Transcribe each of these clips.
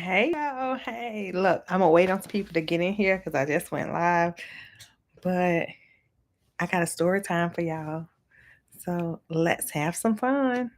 Hey, y'all. Hey, look, I'm gonna wait on some people to get in here because I just went live, but I got a story time for y'all. So let's have some fun.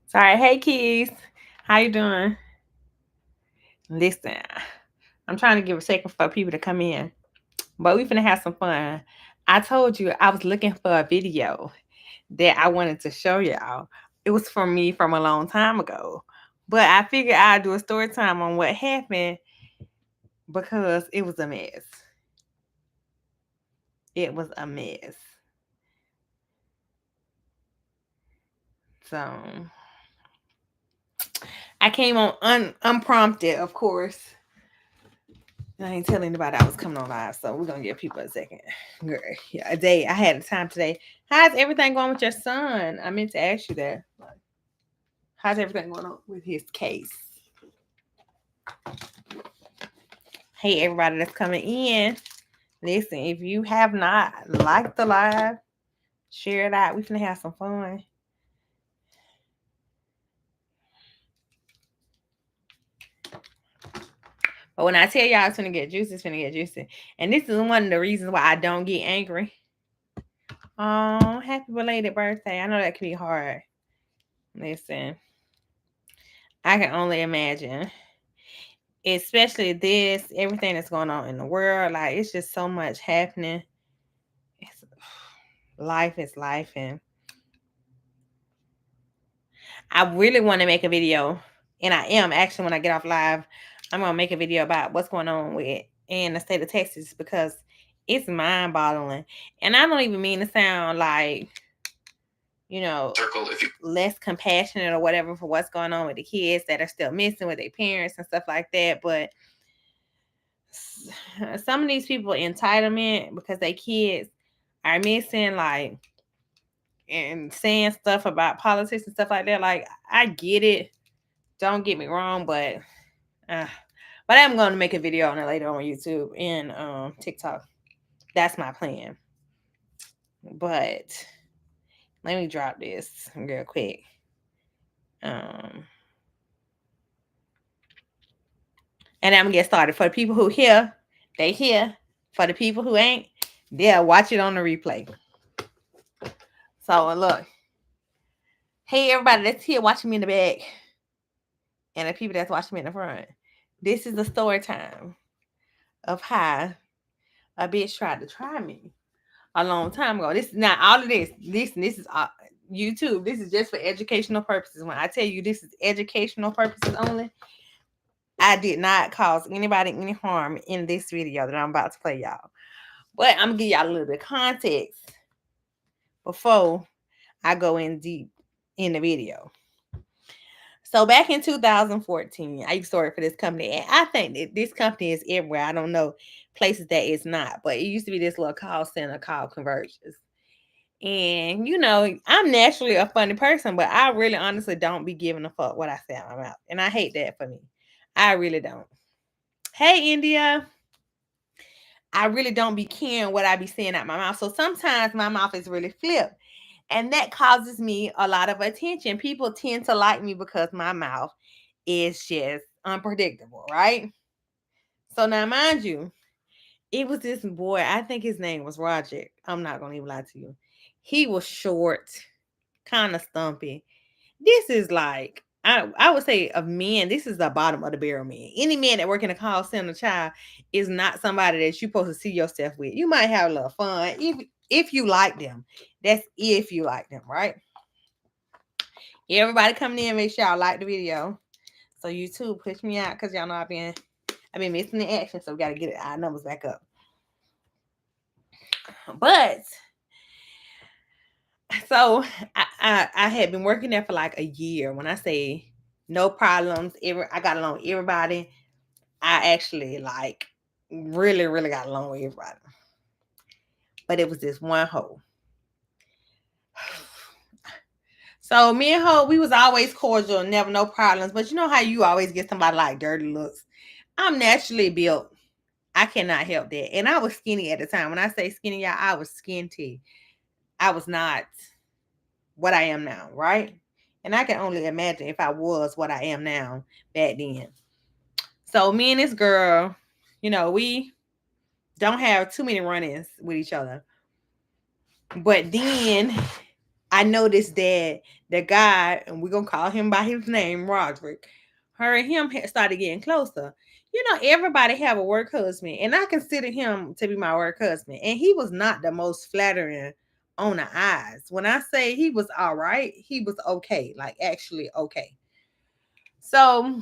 Sorry, hey Keys. How you doing? Listen, I'm trying to give a second for people to come in, but we finna have some fun. I told you I was looking for a video that I wanted to show y'all. It was from me from a long time ago. But I figured I'd do a story time on what happened because it was a mess. It was a mess. So I came on unprompted, of course. I ain't telling anybody I was coming on live, so we're gonna give people a second. Girl, yeah, a day. I had the time today. How's everything going with your son? I meant to ask you that. How's everything going on with his case? Hey, everybody that's coming in. Listen, if you have not liked the live, share it out. We finna have some fun. But when I tell y'all it's gonna get juicy, it's gonna get juicy. And this is one of the reasons why I don't get angry. Oh, happy belated birthday. I know that can be hard. Listen, I can only imagine. Especially this, everything that's going on in the world. Like, it's just so much happening. It's, life is life. And I really want to make a video. And I am actually, when I get off live, I'm going to make a video about what's going on with it in the state of Texas because it's mind boggling. And I don't even mean to sound like, less compassionate or whatever for what's going on with the kids that are still missing with their parents and stuff like that. But some of these people entitlement because they kids are missing, like, and saying stuff about politics and stuff like that. Like, I get it. Don't get me wrong, but I'm going to make a video on it later on YouTube and TikTok. That's my plan. But let me drop this real quick. And I'm gonna get started. For the people who hear, they hear. For the people who ain't, they'll watch it on the replay. So look. Hey everybody that's here watching me in the back. And the people that's watching me in the front. This is the story time of how a bitch tried to try me a long time ago. This is not all of this. This is YouTube. This is just for educational purposes. When I tell you this is educational purposes only, I did not cause anybody any harm in this video that I'm about to play y'all. But I'm gonna give y'all a little bit of context before I go in deep in the video. So back in 2014, I used to work for this company, and I think that this company is everywhere. I don't know places that it's not, but it used to be this little call center called Convergence. And I'm naturally a funny person, but I really honestly don't be giving a fuck what I say out my mouth. And I hate that for me. I really don't. Hey, India. I really don't be caring what I be saying out my mouth. So sometimes my mouth is really flipped. And that causes me a lot of attention. People tend to like me because my mouth is just unpredictable, right? So now, mind you, it was this boy. I think his name was Roger. I'm not going to even lie to you. He was short, kind of stumpy. This is like, I would say of men, this is the bottom of the barrel man. Any man that work in a call center child is not somebody that you're supposed to see yourself with. You might have a little fun if you like them. That's if you like them, right? Everybody coming in, make sure y'all like the video. So YouTube push me out because y'all know I've been missing the action. So we got to get our numbers back up. But so I had been working there for like a year. When I say no problems, I got along with everybody. I actually like really, really got along with everybody. But it was this one hoe. So me and her, we was always cordial, never no problems. But you know how you always get somebody like dirty looks. I'm naturally built. I cannot help that. And I was skinny at the time. When I say skinny, y'all, I was skinty. I was not what I am now, right? And I can only imagine if I was what I am now back then. So me and this girl, we don't have too many run-ins with each other. But then I noticed that the guy, and we're gonna call him by his name, Roderick, her and him had started getting closer. Everybody have a work husband, and I consider him to be my work husband. And he was not the most flattering on the eyes. When I say he was all right, he was okay, like actually okay. So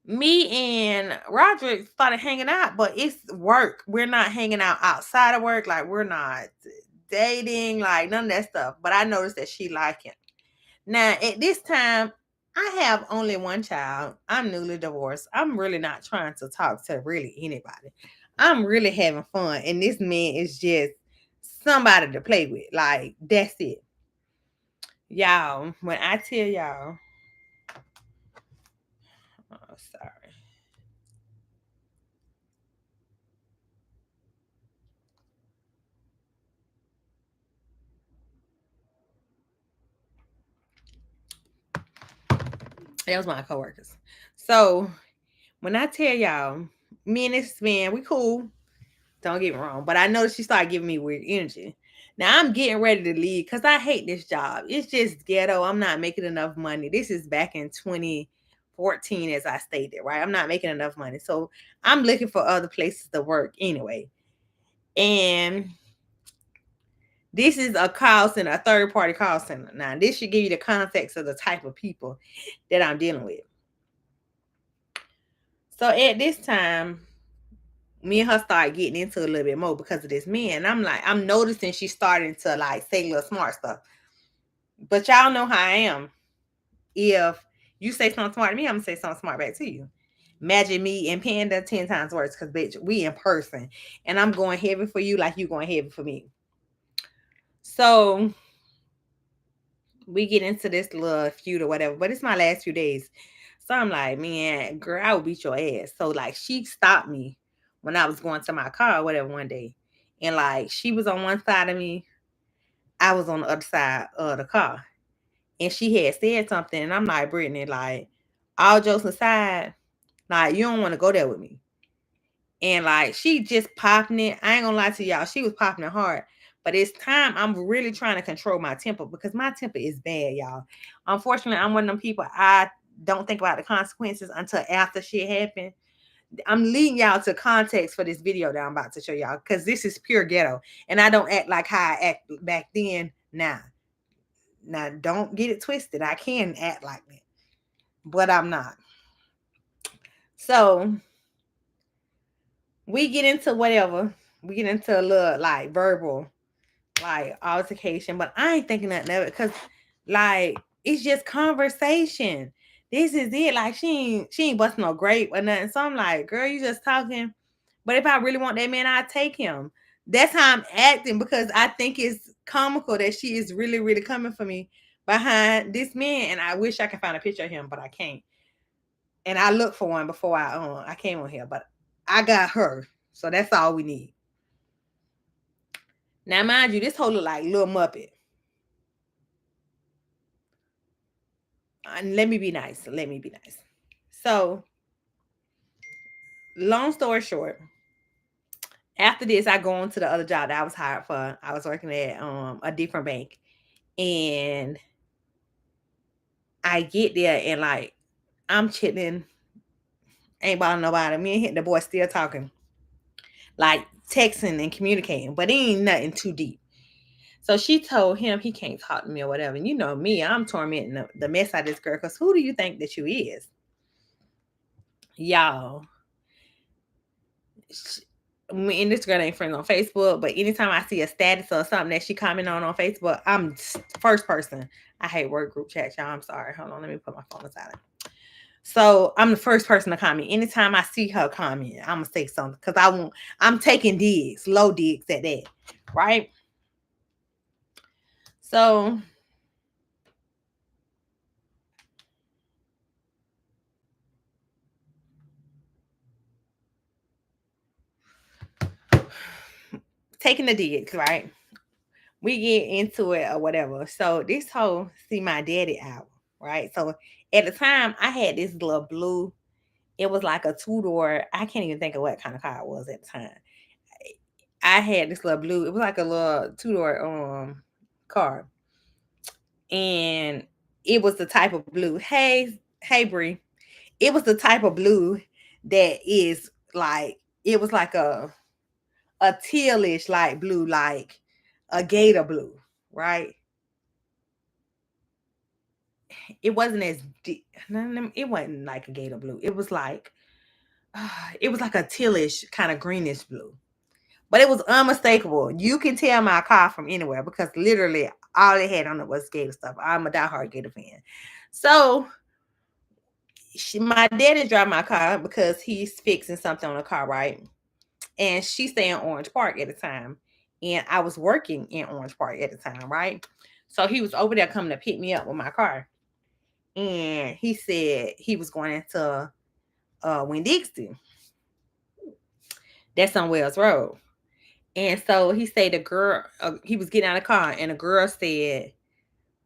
me and Roderick started hanging out, but it's work. We're not hanging out outside of work, like we're not dating, like none of that stuff. But I noticed that she liked him. Now, at this time, I have only one child. I'm newly divorced. I'm really not trying to talk to really anybody. I'm really having fun. And this man is just somebody to play with. Like, that's it. Y'all, when I tell y'all, oh, sorry. That was my coworkers. So, when I tell y'all, me and this man, we cool. Don't get me wrong. But I noticed she started giving me weird energy. Now I'm getting ready to leave because I hate this job. It's just ghetto. I'm not making enough money. This is back in 2014, as I stated, right? I'm not making enough money. So I'm looking for other places to work anyway. And this is a call center, a third party call center. Now, this should give you the context of the type of people that I'm dealing with. So at this time, me and her started getting into a little bit more because of this man. I'm noticing she's starting to like say little smart stuff. But y'all know how I am. If you say something smart to me, I'm gonna say something smart back to you. Imagine me and Panda 10 times worse because bitch, we in person. And I'm going heavy for you like you going heavy for me. So we get into this little feud or whatever, but it's my last few days. So I'm like, man, girl, I will beat your ass. So like she stopped me when I was going to my car or whatever one day. And like she was on one side of me, I was on the other side of the car. And she had said something, and I'm like, Brittany, like, all jokes aside, like, you don't want to go there with me. And like she just popping it. I ain't gonna lie to y'all, she was popping it hard. But it's time I'm really trying to control my temper because my temper is bad, y'all. Unfortunately, I'm one of them people I don't think about the consequences until after shit happened. I'm leading y'all to context for this video that I'm about to show y'all because this is pure ghetto. And I don't act like how I act back then now. Now, don't get it twisted. I can act like that, but I'm not. So we get into whatever. We get into a little like verbal, like altercation, but I ain't thinking nothing of it because, like, it's just conversation. This is it. Like, she ain't busting no grape or nothing. So I'm like, girl, you just talking. But if I really want that man, I'd take him. That's how I'm acting because I think it's comical that she is really, really coming for me behind this man. And I wish I could find a picture of him, but I can't. And I looked for one before I came on here, but I got her. So that's all we need. Now, mind you, this whole look like Little Muppet. And let me be nice. Let me be nice. So, long story short, after this, I go on to the other job that I was hired for. I was working at a different bank. And I get there and like I'm chilling, ain't bothering nobody. Me and the boy still talking, like texting and communicating, but it ain't nothing too deep. So she told him he can't talk to me or whatever. And you know me, I'm tormenting the mess out of this girl because who do you think that you is? Y'all. me and this girl ain't friends on Facebook, but anytime I see a status or something that she comment on Facebook, I'm first person. I hate work group chat, y'all. I'm sorry. Hold on, let me put my phone aside. So I'm the first person to comment. Anytime I see her comment, I'm gonna say something because I'm taking digs, low digs at that, right? So taking the digs, right? We get into it or whatever. So this whole see my daddy out, right? So at the time I had this little blue, it was like a two-door. I can't even think of what kind of car it was at the time. I had this little blue, it was like a little two-door car. And it was the type of blue. Hey Bree. It was the type of blue that is like it was like a tealish like blue, like a gator blue, right? It wasn't as deep. It wasn't like a gator blue. It was like a tealish kind of greenish blue. But it was unmistakable. You can tell my car from anywhere because literally all it had on it was Gator stuff. I'm a diehard Gator fan. So my dad is driving my car because he's fixing something on the car, right? And she stayed in Orange Park at the time. And I was working in Orange Park at the time, right? So he was over there coming to pick me up with my car. And he said he was going into Winn-Dixie. That's on Wells Road. And so he said the girl, he was getting out of the car, and the girl said,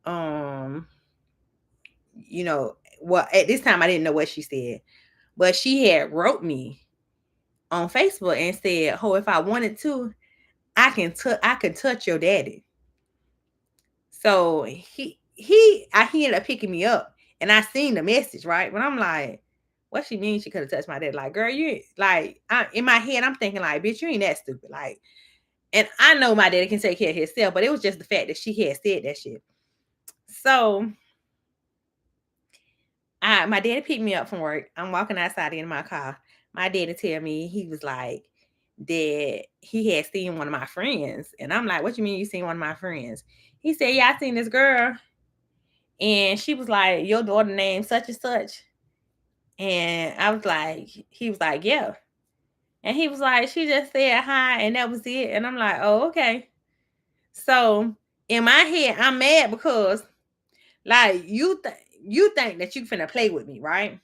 well, at this time I didn't know what she said, but she had wrote me on Facebook and said, "Oh, if I wanted to, I could touch your daddy." So he ended up picking me up, and I seen the message, right? But I'm like, what she mean she could have touched my dad? Like, girl, you like in my head, I'm thinking like, bitch, you ain't that stupid. Like, and I know my daddy can take care of himself, but it was just the fact that she had said that shit. So my daddy picked me up from work. I'm walking outside in my car. My daddy tell me he was like that he had seen one of my friends. And I'm like, what you mean you seen one of my friends? He said, yeah, I seen this girl. And she was like, your daughter named such and such. And I was like, he was like, yeah. And he was like, she just said hi and that was it. And I'm like, oh, okay. So in my head, I'm mad because like you think that you finna play with me, right?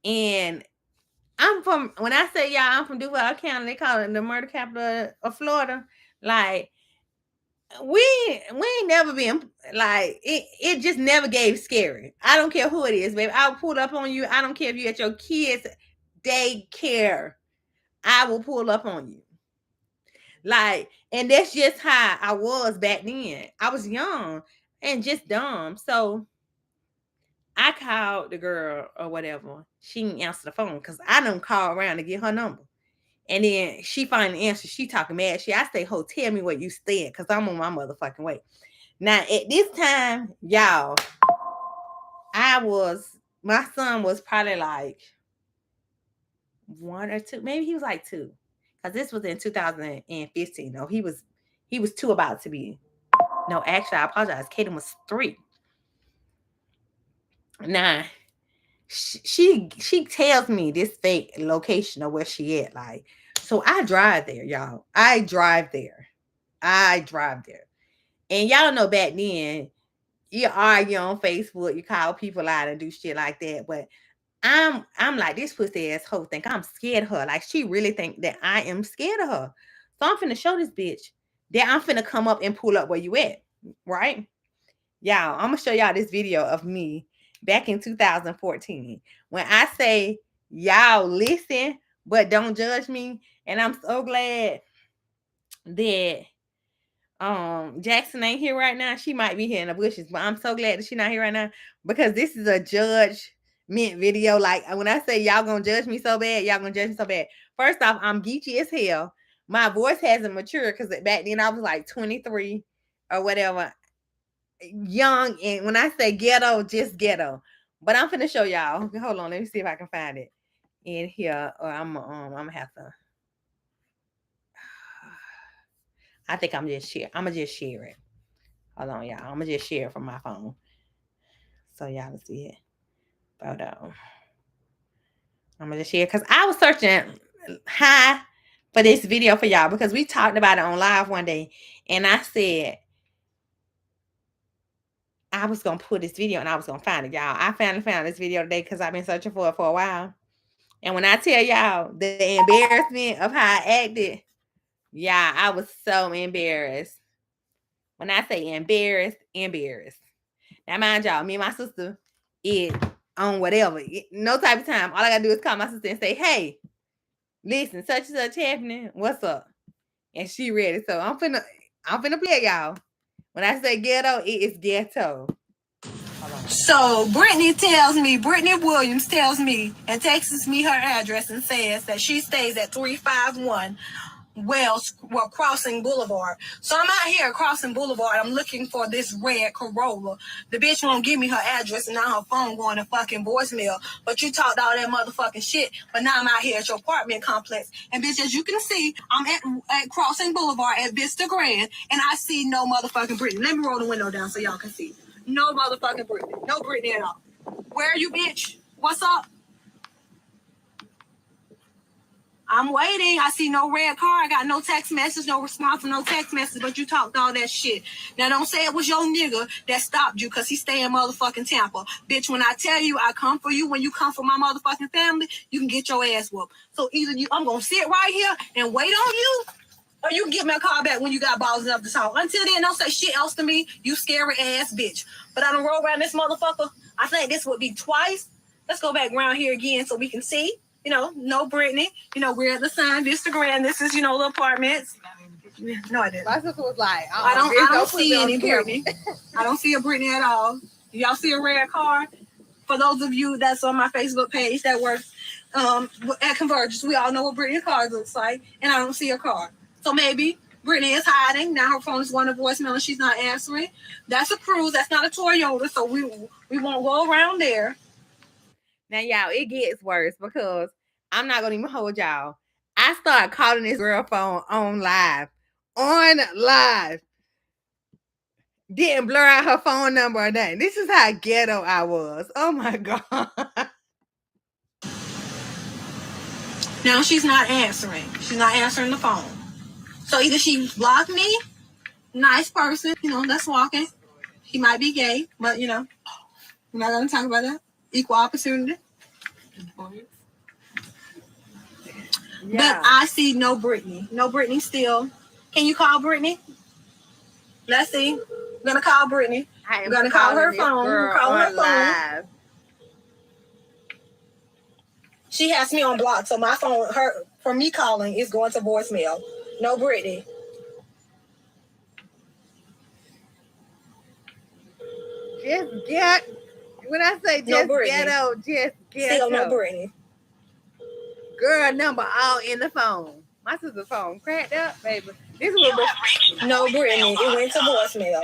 And when I say y'all, I'm from Duval County. They call it the murder capital of Florida. Like we ain't never been like it just never gave scary. I don't care who it is, baby. I'll pull up on you. I don't care if you at your kids' daycare. I will pull up on you. Like, and that's just how I was back then. I was young and just dumb. So I called the girl or whatever. She didn't answer the phone because I don't call around to get her number. And then she finally answered. She talking mad shit. I say, "Ho, tell me where you stand, because I'm on my motherfucking way." Now at this time, y'all, my son was probably like 1 or 2, maybe he was like 2, because this was in 2015. No, he was 2 about to be. No, actually, I apologize. Kaden was 3. Now she tells me this fake location of where she at, like, so I drive there, y'all. I drive there. And y'all know back then, you argue on Facebook, you call people out and do shit like that. But I'm like, this pussy ass hoe think I'm scared of her. Like, she really think that I am scared of her. So I'm finna show this bitch that I'm finna come up and pull up where you at, right? Y'all, I'm gonna show y'all this video of me back in 2014. When I say y'all listen, but don't judge me. And I'm so glad that Jackson ain't here right now. She might be here in the bushes, but I'm so glad that she's not here right now, because this is a judgment video. Like, when I say y'all gonna judge me so bad, y'all gonna judge me so bad. First off, I'm geeky as hell. My voice hasn't matured because back then I was like 23 or whatever, young. And when I say ghetto, just ghetto. But I'm finna show y'all. Hold on, let me see if I can find it in here, or I'm gonna have to. I think I'm gonna just share it. Hold on, y'all. I'm gonna just share it from my phone so y'all can see it. But I'm gonna just share because I was searching high for this video for y'all because we talked about it on live one day, and I said I was gonna put this video and I was gonna find it, y'all. I finally found this video today because I've been searching for it for a while. And when I tell y'all the embarrassment of how I acted, yeah, I was so embarrassed. When I say embarrassed. Now, mind y'all, me and my sister is on whatever, no type of time. All I gotta do is call my sister and say, "Hey, listen, such and such happening. What's up?" And she ready. So I'm finna play it, y'all. When I say ghetto, it is ghetto. So Brittany Williams tells me and texts me her address and says that she stays at 351 Crossing Boulevard. So I'm out here at Crossing Boulevard. I'm looking for this red Corolla. The bitch won't give me her address, and now her phone going to fucking voicemail. But you talked all that motherfucking shit. But now I'm out here at your apartment complex. And bitch, as you can see, I'm at Crossing Boulevard at Vista Grand, and I see no motherfucking Brittany. Let me roll the window down so y'all can see. No motherfucking Brittany. No Brittany at all. Where are you, bitch? What's up? I'm waiting. I see no red car. I got no text message, no response from no text message, but you talked all that shit. Now, don't say it was your nigga that stopped you because he stay in motherfucking Tampa. Bitch, when I tell you I come for you, when you come for my motherfucking family, you can get your ass whooped. So either I'm going to sit right here and wait on you, or you give me a call back when you got balls enough to talk. Until then, don't say shit else to me, you scary ass bitch. But I don't roll around this motherfucker. I think this would be twice. Let's go back around here again so we can see. No Brittany. We're at the sign, Vista Grand. This is, the apartments. No, I didn't. My sister was like, I don't see any Brittany. I don't see a Brittany at all. Do y'all see a red car? For those of you that's on my Facebook page that works at Convergence, we all know what Brittany's car looks like, and I don't see a car. So maybe Brittany is hiding. Now her phone is going to voicemail and she's not answering. That's a Cruise. That's not a Toyota, so we won't go around there. Now, y'all, it gets worse because I'm not going to even hold y'all. I started calling this girl phone on live. Didn't blur out her phone number or nothing. This is how ghetto I was. Oh, my God. Now she's not answering. She's not answering the phone. So either she blocked me, nice person, that's walking. He might be gay, but, we're not going to talk about that. Equal opportunity. Yeah. But I see no Brittany. No Brittany still. Can you call Brittany? Let's see. I'm going to call Brittany. I'm going to call her phone. Call her phone. She has me on block, so my phone, for me calling, is going to voicemail. No Brittany. When I say just ghetto, just ghetto. Still no Brittany. Girl number all in the phone. My sister's phone cracked up, baby. This was no Brittany. It went to voicemail.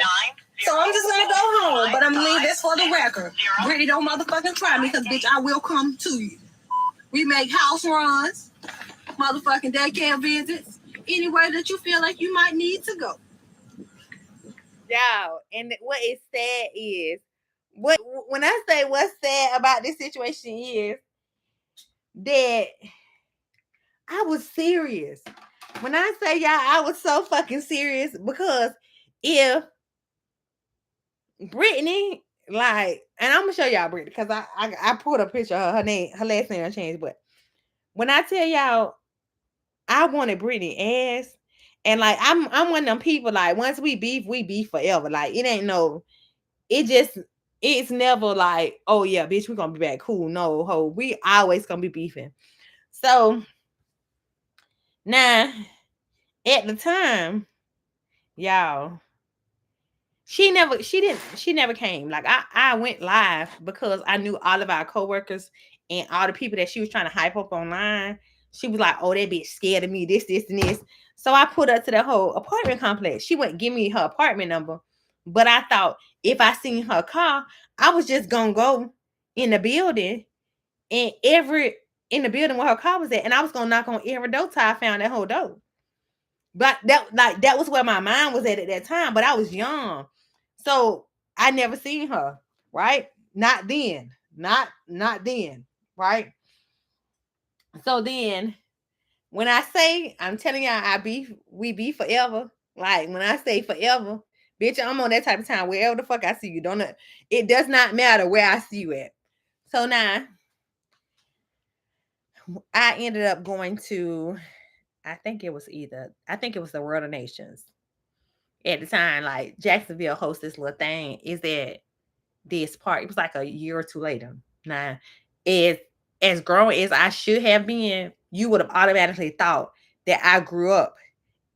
So I'm just gonna go home, but I'm gonna leave this for the record. Brittany, don't motherfucking try me, because bitch, I will come to you. We make house runs, motherfucking daycare visits, anywhere that you feel like you might need to go. Y'all, and what is sad is, when I say what's sad about this situation is that I was serious. When I say y'all, I was so fucking serious, because if Brittany, like, and I'm gonna show y'all Brittany because I pulled a picture of her name, her last name changed, but when I tell y'all I wanted Brittany ass, and like I'm one of them people, like, once we beef forever. Like, it's never like, oh yeah, bitch, we're gonna be back cool. No, ho, we always gonna be beefing. So now at the time, y'all, she never came. Like, I went live because I knew all of our coworkers and all the people that she was trying to hype up online. She was like, oh, that bitch scared of me, this, and this. So I put her to the whole apartment complex. She wouldn't give me her apartment number, but I thought if I seen her car, I was just gonna go in the building, and in the building where her car was at, and I was gonna knock on every door till I found that whole door. But that was where my mind was at that time. But I was young, so I never seen her. Right? Not then. Not then. Right? So then, when I say, I'm telling y'all, we be forever. Like when I say forever, bitch, I'm on that type of time. Wherever the fuck I see you, it does not matter where I see you at. So now, I ended up going to, I think it was the World of Nations at the time. Like Jacksonville hosted this little thing. Is that this part? It was like a year or two later. Now, as grown as I should have been, you would have automatically thought that I grew up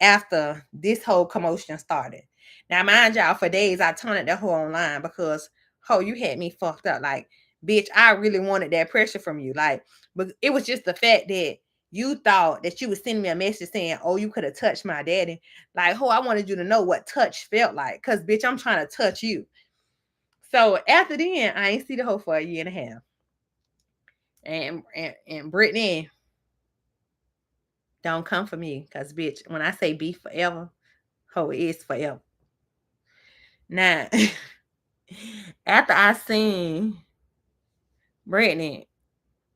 after this whole commotion started. Now, mind y'all, for days I turned that hoe online because, you had me fucked up. Like, bitch, I really wanted that pressure from you. Like, but it was just the fact that you thought that you would send me a message saying, oh, you could have touched my daddy. Like, I wanted you to know what touch felt like. Because, bitch, I'm trying to touch you. So after then, I ain't see the hoe for a year and a half. And Brittany, don't come for me. Because, bitch, when I say be forever, it is forever. Now, after I seen Brittany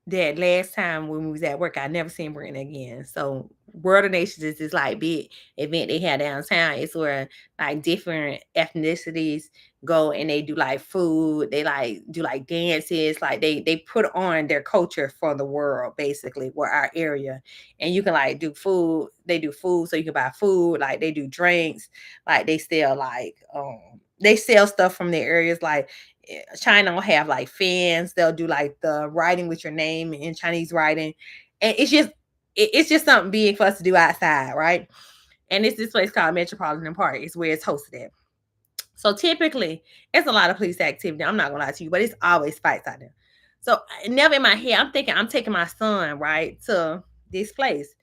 that last time when we was at work, I never seen Brittany again. So World of Nations is this like big event they had downtown. It's where like different ethnicities go and they do like food, they like do like dances, like they put on their culture for the world, basically, where our area. And you can like do food, they do food, so you can buy food, like they do drinks, like they sell they sell stuff from their areas. Like China will have like fans. They'll do like the writing with your name in Chinese writing, and it's just something big for us to do outside, right? And it's this place called Metropolitan Park. It's where it's hosted at. So typically, it's a lot of police activity. I'm not gonna lie to you, but it's always fights out there. So never in my head, I'm thinking I'm taking my son right to this place,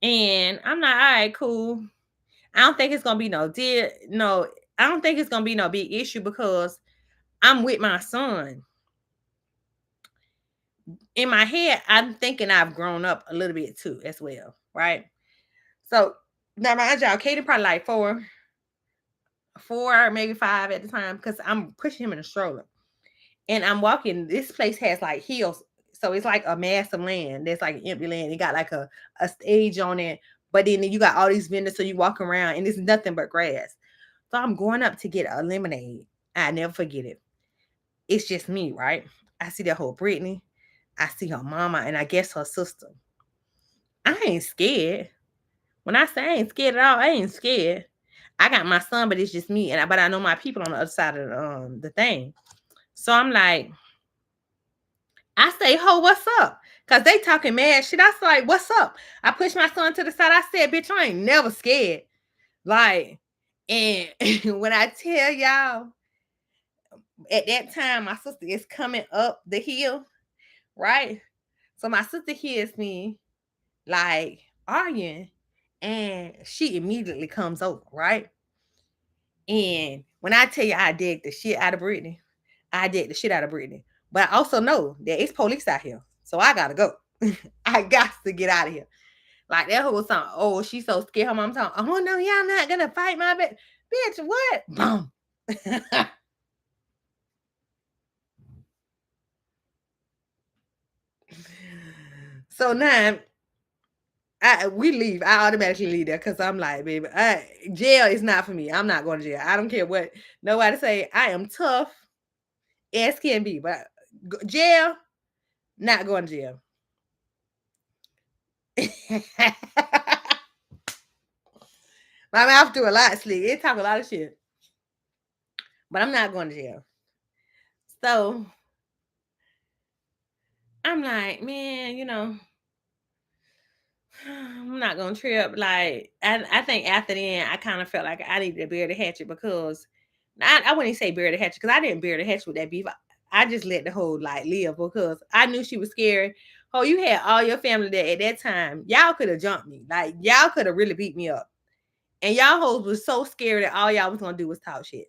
and I'm like, all right, cool. I don't think it's gonna be I don't think it's gonna be no big issue because I'm with my son. In my head, I'm thinking I've grown up a little bit too, as well, right? So now, mind y'all, Katie probably like four, maybe 5 at the time, because I'm pushing him in a stroller, and I'm walking. This place has like hills, so it's like a mass of land. There's like an empty land. It got like a stage on it, but then you got all these vendors, so you walk around, and it's nothing but grass. So I'm going up to get a lemonade. I never forget it. It's just me, right? I see that whole Brittany. I see her mama, and I guess her sister. I ain't scared. When I say I ain't scared at all, I ain't scared. I got my son, but it's just me, but I know my people on the other side of the thing. So I'm like, I say, ho, what's up? Because they talking mad shit. I was like, what's up? I pushed my son to the side. I said, bitch, I ain't never scared. Like, and when I tell y'all, at that time, my sister is coming up the hill, right? So my sister hears me like arguing, and she immediately comes over, right? And when I tell you I dig the shit out of Brittany, I dig the shit out of Brittany. But I also know that it's police out here. So I gotta go. I got to get out of here. Like that whole song. Oh, she's so scared. Her mom talking, oh no, y'all not gonna fight my bitch. What? Boom. So now we leave. I automatically leave there because I'm like, baby, jail is not for me. I'm not going to jail. I don't care what nobody say. I am tough as can be, but jail, not going to jail. My mouth do a lot, Slick. It talk a lot of shit, but I'm not going to jail. So I'm like, man, I'm not gonna trip. Like, I think after then, I kind of felt like I needed to bury the hatchet because I wouldn't say bury the hatchet because I didn't bury the hatchet with that beef. I just let the whole like live because I knew she was scared. Oh, you had all your family there at that time. Y'all could have jumped me. Like, y'all could have really beat me up. And y'all hoes was so scared that all y'all was gonna do was talk shit.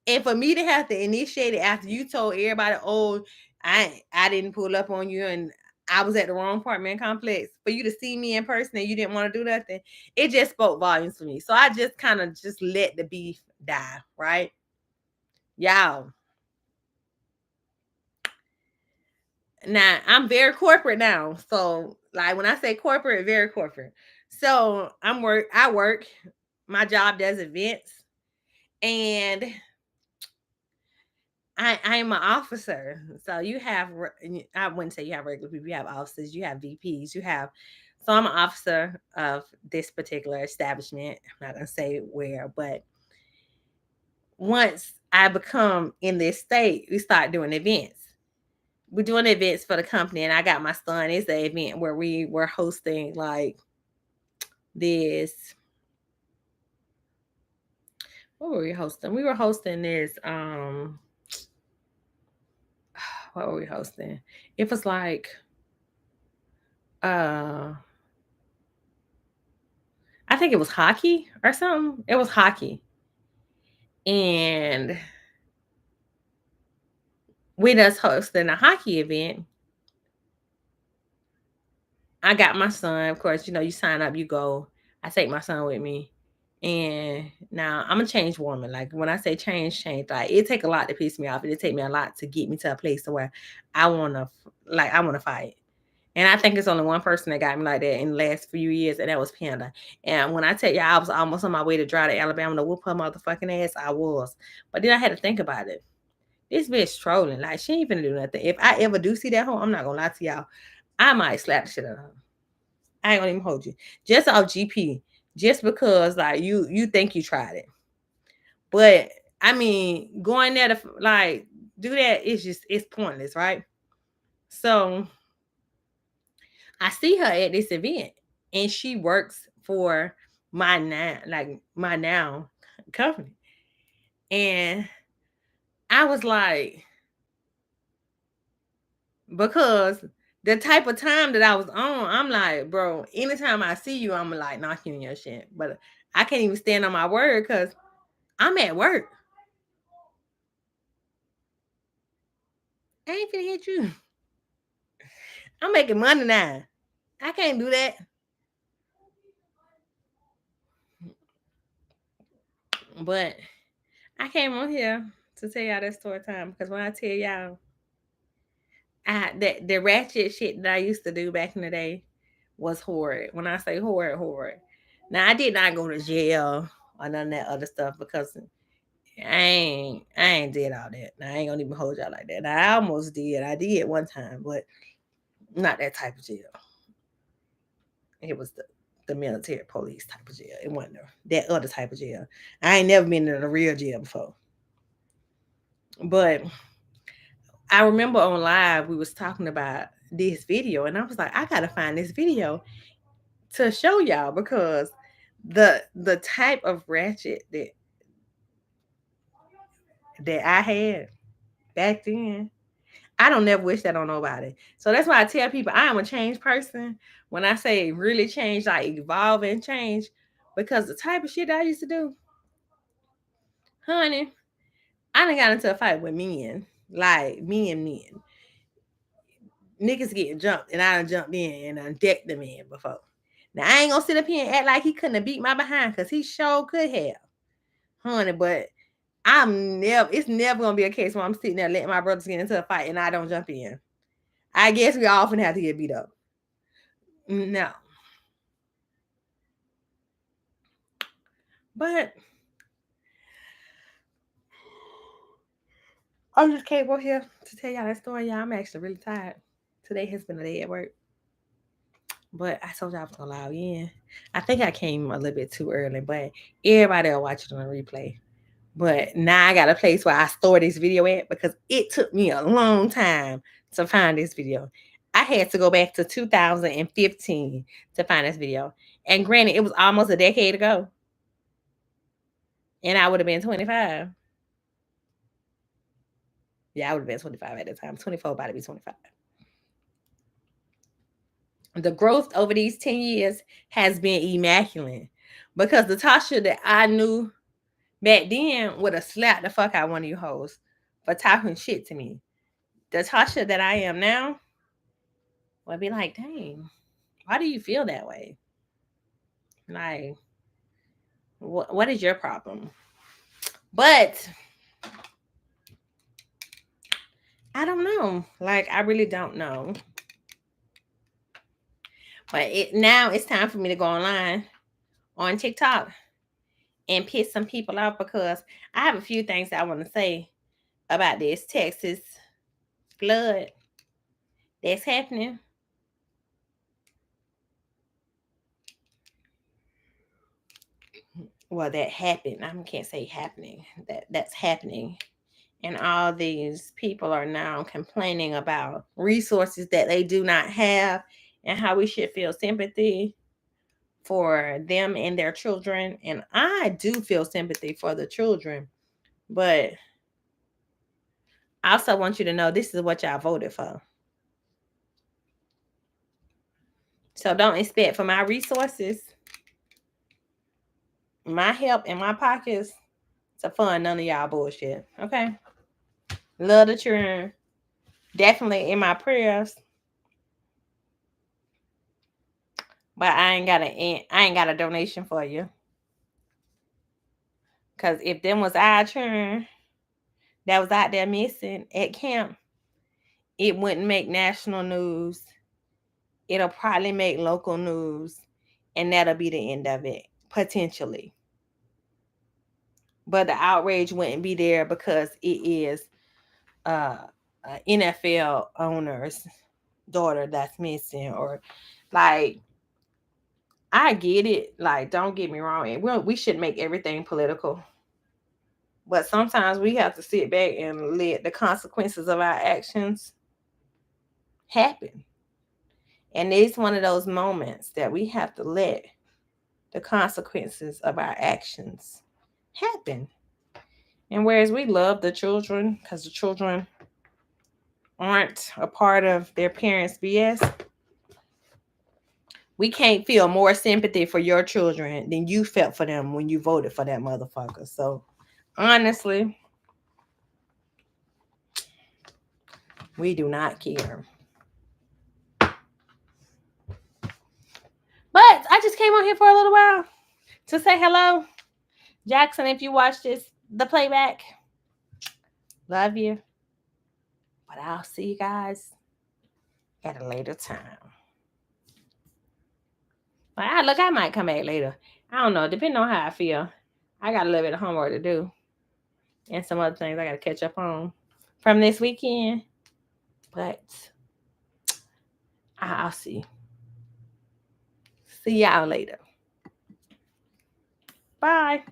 And for me to have to initiate it after you told everybody, oh, I didn't pull up on you and I was at the wrong apartment complex. For you to see me in person and you didn't want to do nothing, it just spoke volumes for me. So I just kind of just let the beef die, right? Y'all. Now I'm very corporate now. So like when I say corporate, very corporate. So I work. My job does events. And I am an officer. So you have, I wouldn't say you have regular people, you have officers, you have VPs, so I'm an officer of this particular establishment. I'm not going to say where, but once I become in this state, we start doing events. We're doing events for the company, and I got my son. It's an event where we were hosting like this. What were we hosting? We were hosting this, what were we hosting? It was like, I think it was hockey or something. It was hockey. And we just hosting a hockey event. I got my son, of course, you sign up, you go. I take my son with me. And now I'm a change woman. Like when I say change, like it take a lot to piss me off. It take me a lot to get me to a place to where I wanna fight. And I think it's only one person that got me like that in the last few years, and that was Panda. And when I tell you I was almost on my way to drive to Alabama to whoop her motherfucking ass, I was. But then I had to think about it. This bitch trolling. Like, she ain't finna do nothing. If I ever do see that hoe, I'm not gonna lie to y'all, I might slap the shit out of her. I ain't gonna even hold you. Just off GP. Just because, like, you think you tried it. But, I mean, going there to, like, do that, it's pointless, right? So, I see her at this event, and she works for my now company. And I was like, because the type of time that I was on, I'm like, bro, anytime I see you, I'm like knock you in your shit. But I can't even stand on my word because I'm at work. I ain't finna hit you. I'm making money now. I can't do that. But I came on here to tell y'all that story time because when I tell y'all, the ratchet shit that I used to do back in the day was horrid. When I say horrid, horrid. Now I did not go to jail or none of that other stuff because I ain't did all that. Now, I ain't gonna even hold y'all like that. Now, I almost did. I did one time, but not that type of jail. It was the military police type of jail. It wasn't that other type of jail. I ain't never been in a real jail before. But I remember on live we was talking about this video, and I was like, I gotta find this video to show y'all because the type of ratchet that I had back then, I don't never wish that on nobody. So that's why I tell people I am a changed person. When I say really change, like evolve and change, because the type of shit I used to do, honey, I done got into a fight with men, like men. Niggas getting jumped, and I done jumped in and decked the man before. Now I ain't gonna sit up here and act like he couldn't have beat my behind, because he sure could have, honey. But it's never gonna be a case where I'm sitting there letting my brothers get into a fight and I don't jump in. I guess we often have to get beat up. No. But I just came over here to tell y'all that story. Y'all, I'm actually really tired. Today has been a day at work. But I told y'all I was gonna log in. I think I came a little bit too early, but everybody will watch it on a replay. But now I got a place where I store this video at because it took me a long time to find this video. I had to go back to 2015 to find this video. And granted, it was almost a decade ago. And I would have been 25. Yeah, I would have been 25 at the time. 24, about to be 25. The growth over these 10 years has been immaculate because the Tasha that I knew back then would have slapped the fuck out one of you hoes for talking shit to me. The Tasha that I am now will be like, dang, why do you feel that way? Like, what is your problem? But I don't know. Like, I really don't know. But now it's time for me to go online on TikTok and piss some people off, because I have a few things that I want to say about this Texas flood that's happening. Well, that happened. I can't say happening. That's happening. And all these people are now complaining about resources that they do not have, and how we should feel sympathy for them and their children. And I do feel sympathy for the children, but I also want you to know this is what y'all voted for. So don't expect for my resources, my help, and my pockets to fund none of y'all bullshit. Okay? Love the children. Definitely in my prayers. But I ain't got a donation for you. Cause if them was our children that was out there missing at camp, it wouldn't make national news. It'll probably make local news, and that'll be the end of it, potentially. But the outrage wouldn't be there because it is NFL owner's daughter that's missing, or like, I get it. Like, don't get me wrong. We should make everything political. But sometimes we have to sit back and let the consequences of our actions happen. And it's one of those moments that we have to let the consequences of our actions happen. And whereas we love the children because the children aren't a part of their parents' BS, we can't feel more sympathy for your children than you felt for them when you voted for that motherfucker. So honestly, we do not care. But I just came on here for a little while to say hello. Jackson, if you watch the playback, love you. But I'll see you guys at a later time. Look, I might come back later. I don't know. Depending on how I feel. I got a little bit of homework to do. And some other things I got to catch up on from this weekend. But I'll see. See y'all later. Bye.